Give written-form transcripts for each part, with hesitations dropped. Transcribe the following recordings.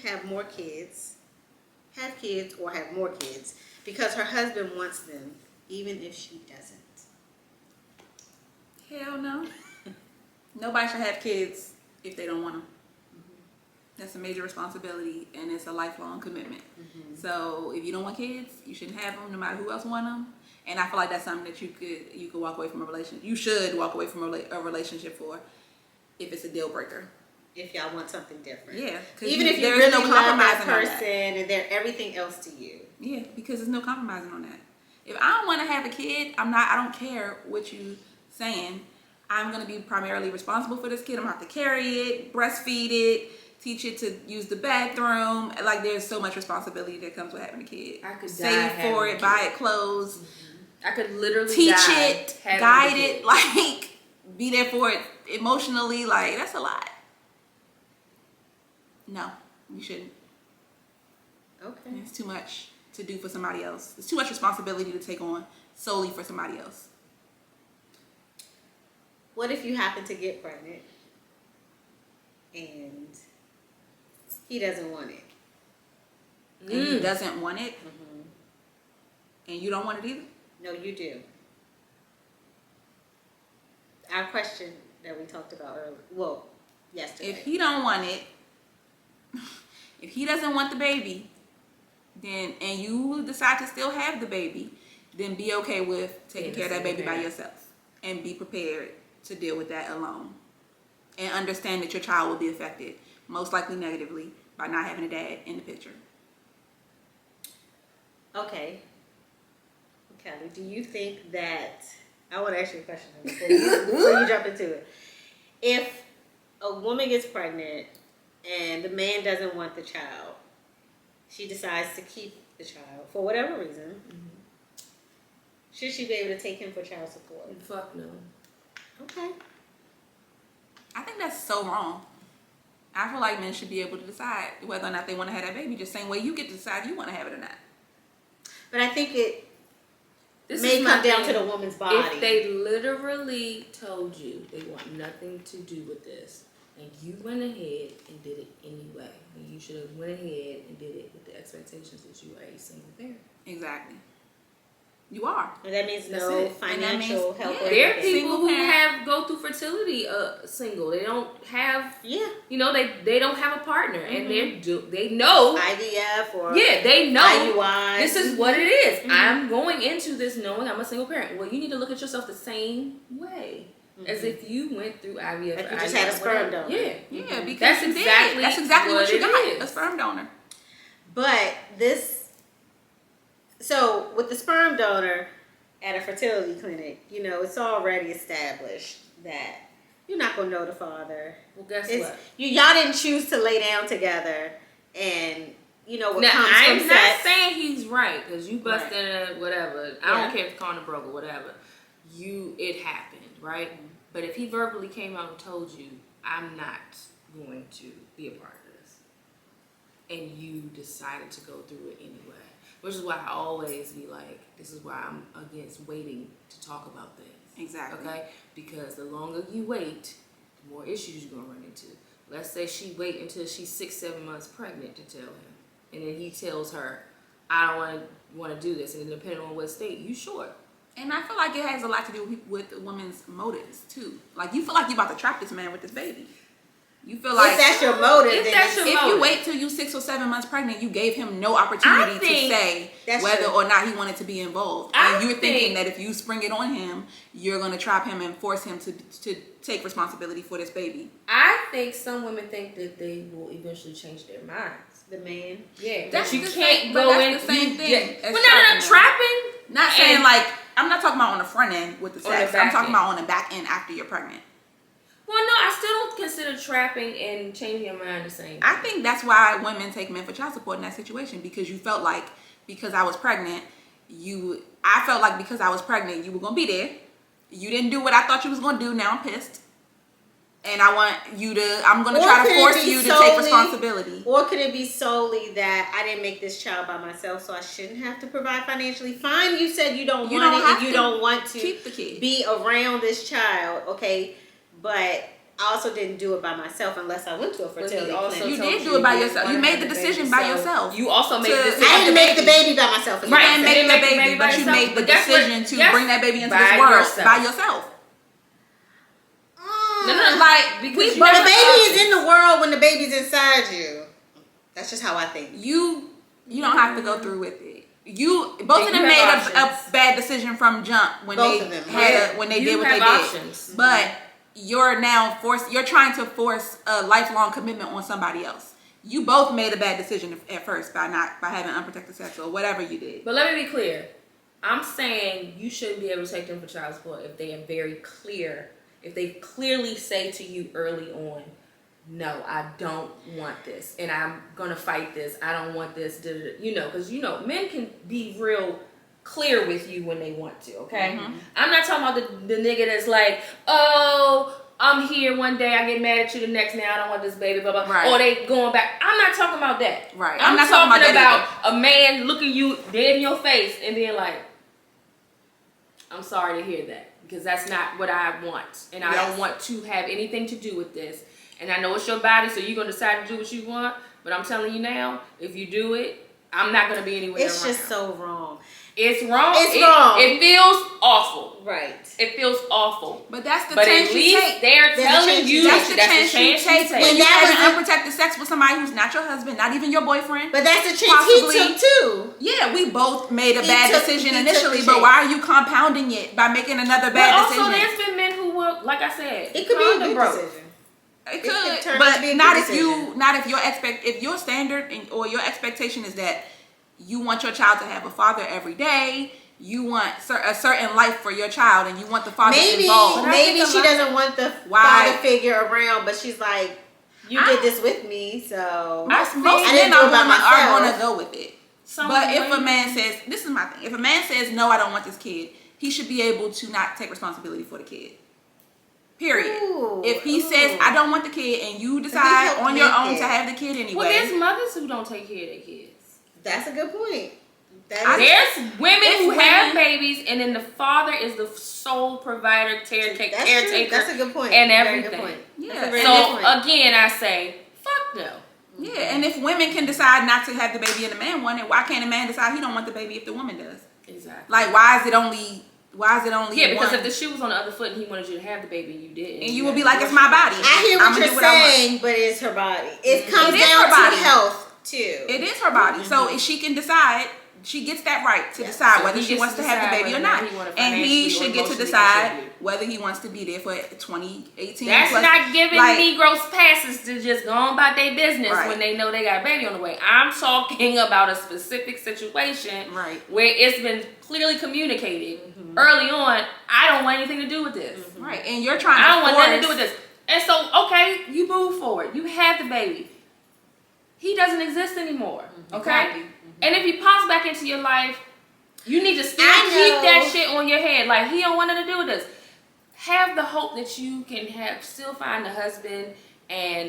have more kids, have kids, or have more kids because her husband wants them, even if she doesn't? Hell no. Nobody should have kids if they don't want them. That's a major responsibility, and it's a lifelong commitment. So if you don't want kids, you shouldn't have them, no matter who else want them. And I feel like that's something that you could walk away from a relationship. You should walk away from a relationship for, if it's a deal breaker. If y'all want something different, yeah. Even if you really love that person and they're everything else to you, yeah, because there's no compromising on that. If I don't want to have a kid, I don't care what you saying. I'm gonna be primarily responsible for this kid. I'm gonna have to carry it, breastfeed it, teach it to use the bathroom. Like, there's so much responsibility that comes with having a kid. I could save for it, buy it clothes. I could literally teach it, guide it, like be there for it emotionally. Like, that's a lot. No, you shouldn't. Okay. It's too much to do for somebody else. It's too much responsibility to take on solely for somebody else. What if you happen to get pregnant and he doesn't want it? And he doesn't want it? And you don't want it either? No, you do. Our question that we talked about yesterday. If he don't want it, if he doesn't want the baby, then, and you decide to still have the baby, then be okay with taking care of that baby by yourself. And be prepared to deal with that alone. And understand that your child will be affected, most likely negatively, by not having a dad in the picture. Okay. Kelly, do you think that, I want to ask you a question before you jump into it. If a woman gets pregnant and the man doesn't want the child, she decides to keep the child for whatever reason, should she be able to take him for child support? Fuck no. Okay. I think that's so wrong. I feel like men should be able to decide whether or not they want to have that baby, just same way you get to decide you want to have it or not. But I think it may come down to the woman's body. If they literally told you they want nothing to do with this, and you went ahead and did it anyway, and you should have went ahead and did it with the expectations that you are a single parent. Exactly. You are. And that means no financial help. Yeah. There are people who go through fertility single. They don't have they don't have a partner, and they know IVF or they know IUI. This is what it is. I'm going into this knowing I'm a single parent. Well, you need to look at yourself the same way as if you went through IVF. Like you just had a sperm donor. Yeah, because that's exactly what you got. is. A sperm donor. But so with the sperm donor at a fertility clinic, it's already established that you're not going to know the father. Well, guess what? Y'all didn't choose to lay down together and, what now, comes I'm from not sex. saying he's right, because you bust in a whatever. I don't care if it's calling a broke or whatever. It happened, right? But if he verbally came out and told you, I'm not going to be a part of this, and you decided to go through it anyway, which is why I always be like, this is why I'm against waiting to talk about things. Exactly. Okay? Because the longer you wait, the more issues you're going to run into. Let's say she wait until she's 6-7 months pregnant to tell him. And then he tells her, I don't want to do this. And then depending on what state, you short. And I feel like it has a lot to do with the woman's motives, too. Like, you feel like you're about to trap this man with this baby. You feel like if that's your motive, if you wait till you 6 or 7 months pregnant, you gave him no opportunity to say whether or not he wanted to be involved. And you're thinking that if you spring it on him, you're going to trap him and force him to take responsibility for this baby. I think some women think that they will eventually change their minds. The man, that you can't go in the same thing. Well, not trapping. Not saying like I'm not talking about on the front end with the sex. I'm talking about on the back end after you're pregnant. Well, no, I still don't consider trapping and changing your mind the same. I think that's why women take men for child support in that situation, because you felt like because I was pregnant, I felt like because I was pregnant, you were gonna be there. You didn't do what I thought you was gonna do. Now I'm pissed, and I'm gonna try to force you to take responsibility. Or could it be solely that I didn't make this child by myself, so I shouldn't have to provide financially? Fine, you said you don't want it and you don't want to keep the kid, be around this child, okay? But I also didn't do it by myself unless I went to a fertility clinic. You did do it by yourself. You made the decision by yourself. You also made the decision. I didn't make the baby by myself. You didn't make the baby, but you made the decision to bring that baby into this world by yourself. No, like because but the baby is in the world when the baby's inside you. That's just how I think. You don't have to go through with it. Both of them made a bad decision from jump when they did what they did. But you're now you're trying to force a lifelong commitment on somebody else. You both made a bad decision at first by having unprotected sex or whatever you did. But let me be clear. I'm saying you shouldn't be able to take them for child support if they are very clear. If they clearly say to you early on, no, I don't want this, and I'm gonna fight this. I don't want this. Because men can be real clear with you when they want to. Okay, I'm not talking about the nigga that's like, oh, I'm here one day, I get mad at you the next day, I don't want this baby, blah blah. Right. Or they going back. I'm not talking about that. Right. I'm not talking about a man looking you dead in your face and being like, I'm sorry to hear that. Because that's not what I want. And I don't want to have anything to do with this. And I know it's your body, so you're going to decide to do what you want. But I'm telling you now, if you do it, I'm not going to be anywhere It's just so wrong. It's wrong. It's wrong. It feels awful. Right. It feels awful. But that's the but chance at you least take. they're telling you that's the chance you take when you have having unprotected sex with somebody who's not your husband, not even your boyfriend. But that's the chance he took too. Yeah, we both made a bad decision initially, but why are you compounding it by making another bad decision? Also, there's been men who were, like I said, it could be a good decision. It could, but not if your standard or your expectation is that you want your child to have a father every day. You want a certain life for your child, and you want the father involved. Maybe she doesn't want the father figure around, but she's like, "You did this with me, so most men are going to go with it." But if a man says, "This is my thing," if a man says, "No, I don't want this kid," he should be able to not take responsibility for the kid. Period. If he says, "I don't want the kid," and you decide on your own to have the kid anyway. Well, there's mothers who don't take care of their kids. That's a good point. There's women who have babies, and then the father is the sole provider, caretaker. That's a good point. And everything. Good point. Yeah. So again, I say, fuck no. Yeah, and if women can decide not to have the baby and the man want it, why can't a man decide he don't want the baby if the woman does? Exactly. Like, why is it only? Yeah, because if the shoe was on the other foot and he wanted you to have the baby, you didn't. And you would be like, it's my body. I hear what you're saying, but it's her body. It comes down to health too. It is her body. So if she can decide. She gets that right to decide whether she wants to have the baby or not. And he should get to decide whether he wants to be there for 2018. That's not giving Negroes passes to just go on about their business when they know they got a baby on the way. I'm talking about a specific situation where it's been clearly communicated early on, I don't want anything to do with this. Right. And you're trying to I don't want nothing to do with this. And so, okay, you move forward. You have the baby. He doesn't exist anymore. Okay? Exactly. And if he pops back into your life, you need to still keep that shit on your head. Like, he don't want nothing to do with this. Have the hope that you can still find a husband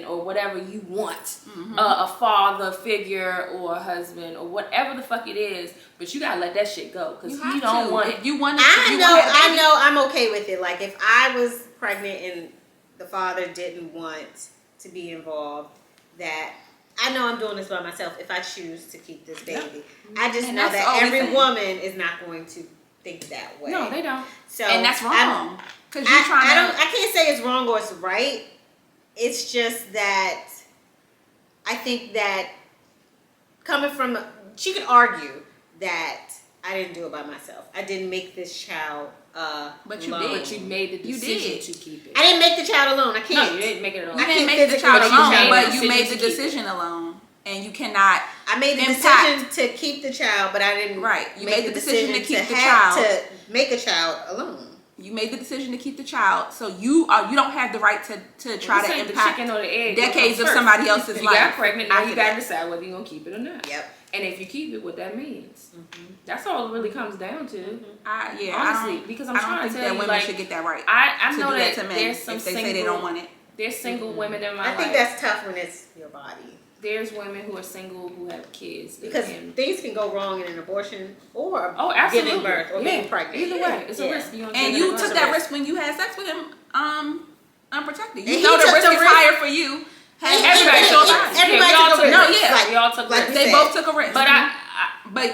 or whatever you want. A father figure or a husband or whatever the fuck it is. But you gotta let that shit go. Because you don't want it. You want it. I know I'm okay with it. Like, if I was pregnant and the father didn't want to be involved, that I know I'm doing this by myself if I choose to keep this baby. I just know that every woman is not going to think that way. No, they don't. So and that's wrong. Because I can't say it's wrong or it's right. It's just that I think that coming from she could argue that I didn't do it by myself. I didn't make this child but you alone. did. But you made the decision to keep it. I didn't make the child alone. I can't. No, you didn't make it alone. You didn't make the child alone, but you made the decision alone. And you cannot. I made the decision to keep the child, but I didn't. Right. You made the decision to keep the child. child. To make a child alone. You made the decision to keep the child, so you don't have the right to try to impact decades of somebody else's life. You got pregnant, now you got to decide whether you're going to keep it or not. Yep. And if you keep it, what that means. That's all it really comes down to. Honestly, because I don't think that women should get that right. I know that to men there's some if they say they don't want it. There's single women in my life. I think that's tough when it's your body. There's women who are single who have kids. Because things can go wrong in an abortion or absolutely. giving birth or being pregnant. Either way, it's a risk. And you took that risk when you had sex with him unprotected. And You he know the took risk the is risk. higher for you. Everybody took a risk. Everybody Yeah, took a risk. No, yeah. Like, We all took like risks. They you both said. took a risk. But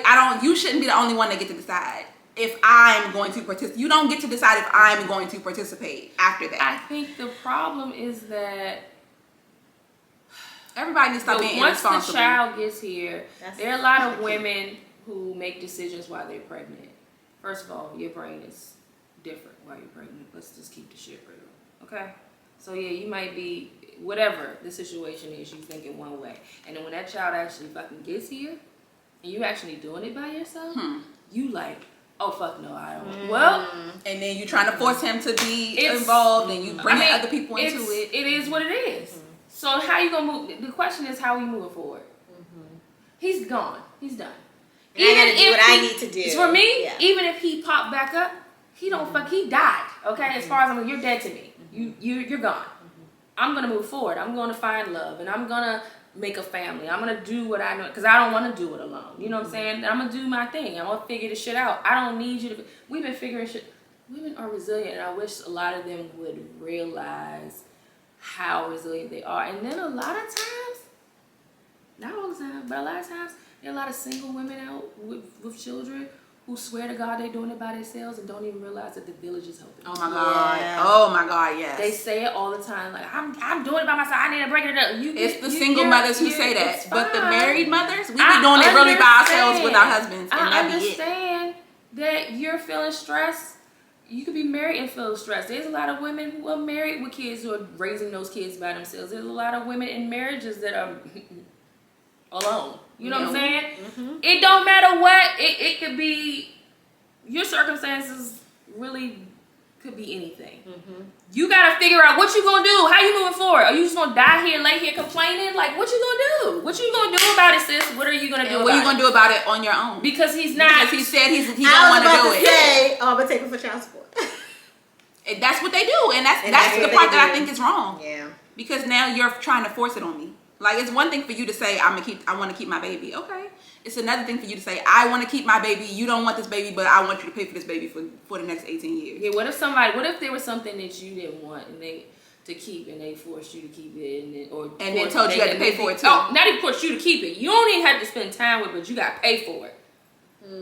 I don't. You shouldn't be the only one that get to decide if I'm going to participate. You don't get to decide if I'm going to participate after that. I think the problem is that Everybody needs to stop being once the irresponsible. child gets here, That's there are a lot of the key. women who make decisions while they're pregnant. First of all, your brain is different while you're pregnant. Let's just keep the shit real, okay? So yeah, you might be, whatever the situation is, you think in one way. And then when that child actually fucking gets here, and you actually doing it by yourself, you like, oh fuck no, I don't. Well, And then you trying to force him to be involved, and you bring other people into it. It is what it is. So how you gonna move? The question is, how are we moving forward? He's gone. He's done. And I gotta do what I need to do. For me, Yeah. even if he popped back up, he don't fuck. He died. Okay, as far as I'm, you're dead to me. You're gone. I'm gonna move forward. I'm gonna find love, and I'm gonna make a family. I'm gonna do what I know, because I don't want to do it alone. You know what I'm saying? I'm gonna do my thing. I'm gonna figure this shit out. I don't need you to. We've been figuring shit. Women are resilient, and I wish a lot of them would realize how resilient they are. And then a lot of times, not all the time, but a lot of times, there are a lot of single women out with children who swear to God they're doing it by themselves and don't even realize that the village is helping. Oh my God. Yeah. Oh my God, yes. They say it all the time, like, I'm doing it by myself. I need to break it up. It's the single mothers who say that. it's But the fine. married mothers, we be I doing it really by ourselves understand. with our husbands. And I that be it. understand that you're feeling stressed. You could be married and feel stressed. There's a lot of women who are married with kids who are raising those kids by themselves. There's a lot of women in marriages that are alone. You know what I'm saying? It don't matter what. It could be, your circumstances really could be anything. You gotta figure out what you gonna do. How you moving forward? Are you just gonna die here, lay here complaining? Like, what you gonna do? What you gonna do about it, sis? What are you gonna do And about what it? you gonna do about it on your own? Because he's not. Because he said he don't I want was to about do to it. say, oh, I'm gonna take him for child support. And that's what they do, and that's that's the what part they that I do. think is wrong. Yeah. Because now you're trying to force it on me. Like, it's one thing for you to say I want to keep my baby. Okay. It's another thing for you to say I want to keep my baby. You don't want this baby, but I want you to pay for this baby for the next 18 years. Yeah. What if there was something that you didn't want and they to keep and they forced you to keep it And then told you had to pay for it too. Oh, not even forced you to keep it. You don't even have to spend time with it, but you got to pay for it.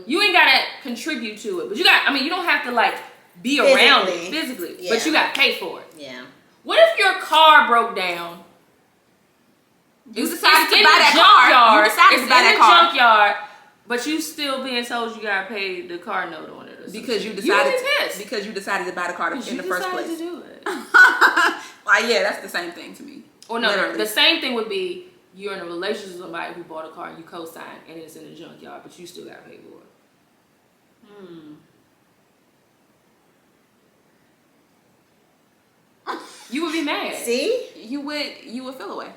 You ain't got to contribute to it, but you don't have to like be around it physically, Yeah. but you got to pay for it. Yeah. What if your car broke down? You It's decided to in buy the that car. junkyard. You decided It's to buy in that the car. junkyard, but you still being told you gotta pay the car note on it. Or Because you something. decided You be pissed. because you decided to buy the car in the first decided place. to do it. Like, yeah, that's the same thing to me. Or no, Literally. the same thing would be you're in a relationship with somebody who bought a car and you co-signed and it's in the junkyard, but you still gotta pay for it. You would be mad. See? You would feel away.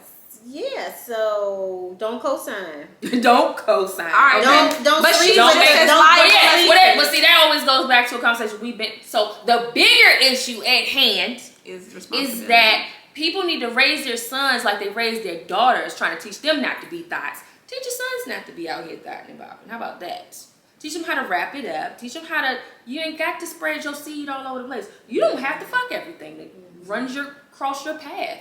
Yeah. So don't co-sign. Don't co-sign. All right, okay? Don't But sleep she with just it. says Don't life. But yeah, sleep. but see, that always goes back to a conversation we've been. So the bigger issue at hand Is responsibility. is that people need to raise their sons like they raise their daughters, trying to teach them not to be thoughts. Teach your sons not to be out here thoughting and bopping. How about that? Teach them how to wrap it up. Teach them how to. You ain't got to spread your seed all over the place. You don't have to fuck everything that runs cross your path.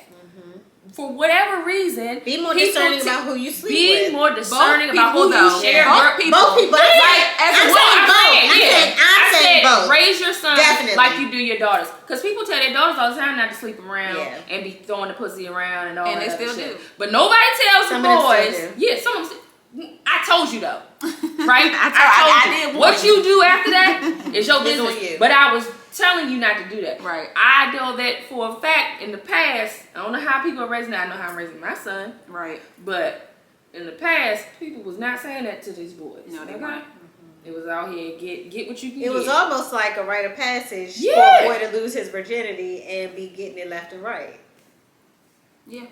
For whatever reason, Be more people discerning about who you sleep Be with. more discerning about people, who though. you share. Both your- people. Both people. Yeah. I'm So saying both. saying, I'm saying both. Raise your sons Definitely. like you do your daughters. Because people tell their daughters all the time not to sleep around Yeah. and be throwing the pussy around and all And that they other still shit. do. But nobody tells Some the of them boys. still do. Yeah, some of them. I told you though, right? I did warn What you. you do after that is your It's on business. you. But I was telling you not to do that. Right. I know that for a fact in the past. I don't know how people are raising that. I know how I'm raising my son. Right. But in the past, people was not saying that to these boys. No, they okay? weren't. It was out here get what you can It get. was almost like a rite of passage Yeah. for a boy to lose his virginity and be getting it left and right. Yeah. Like